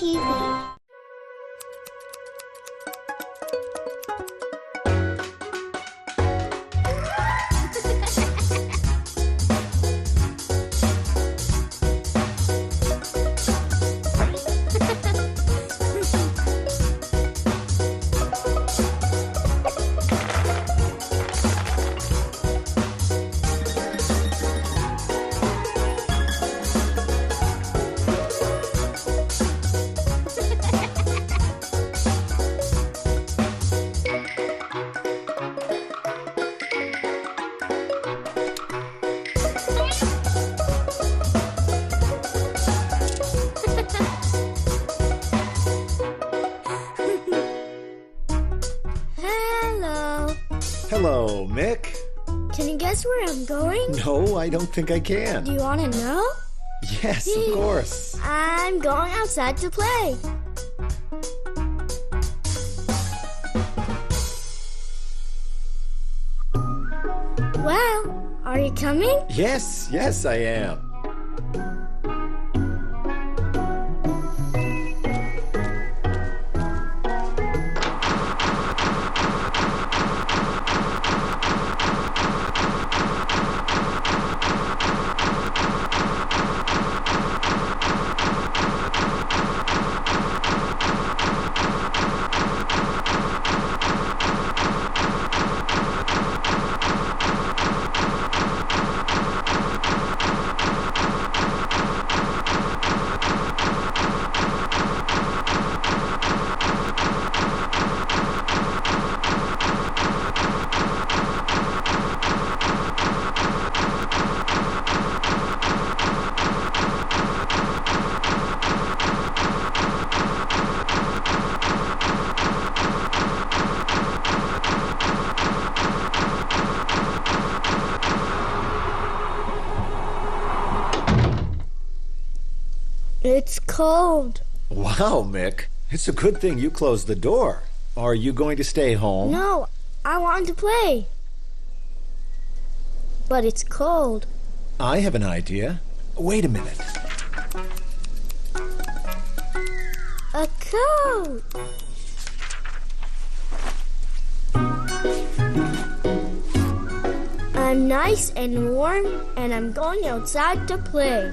TV. Hello, Mick. Can you guess where I'm going? No, I don't think I can. Do you want to know? Yes, of course. I'm going outside to play. Well, are you coming? Yes, I am. It's cold. Wow, Mick. It's a good thing you closed the door. Are you going to stay home? No, I want to play. But it's cold. I have an idea. Wait a minute. A coat. I'm nice and warm, and I'm going outside to play.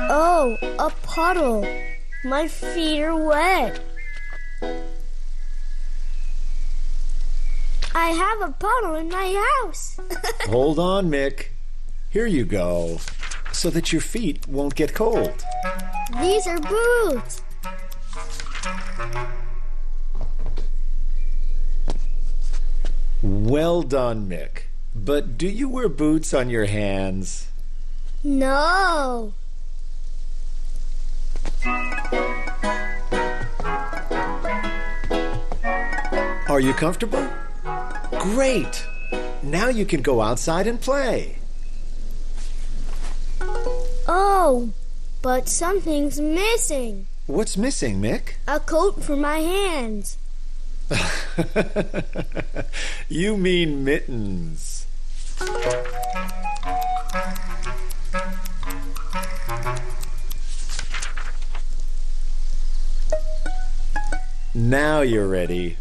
Oh, a puddle. My feet are wet. I have a puddle in my house. Hold on, Mick. Here you go, so that your feet won't get cold. These are boots. Well done, Mick. But do you wear boots on your hands? No. Are you comfortable? Great! Now you can go outside and play. Oh, but something's missing. What's missing, Mick? A coat for my hands. You mean mittens. Now you're ready.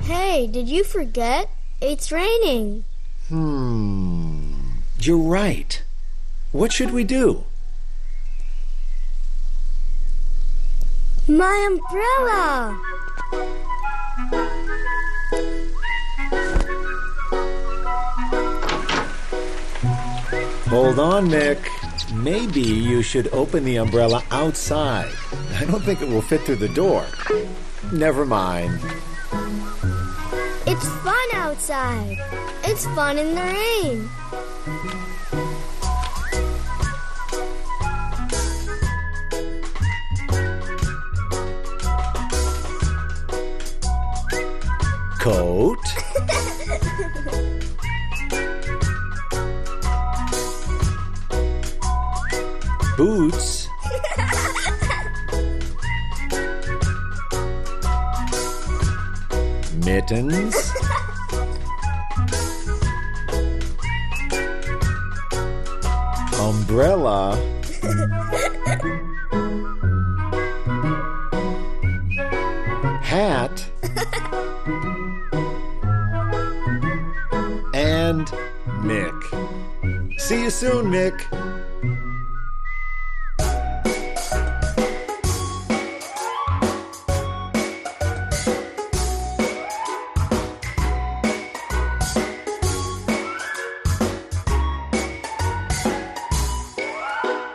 Hey, did you forget? It's raining. You're right. What should we do? My umbrella! Hold on, Mick. Maybe you should open the umbrella outside. I don't think it will fit through the door. Never mind. It's fun outside. It's fun in the rain. Coat. Boots. Mittens. Umbrella. Hat. And Mick. See you soon, Mick.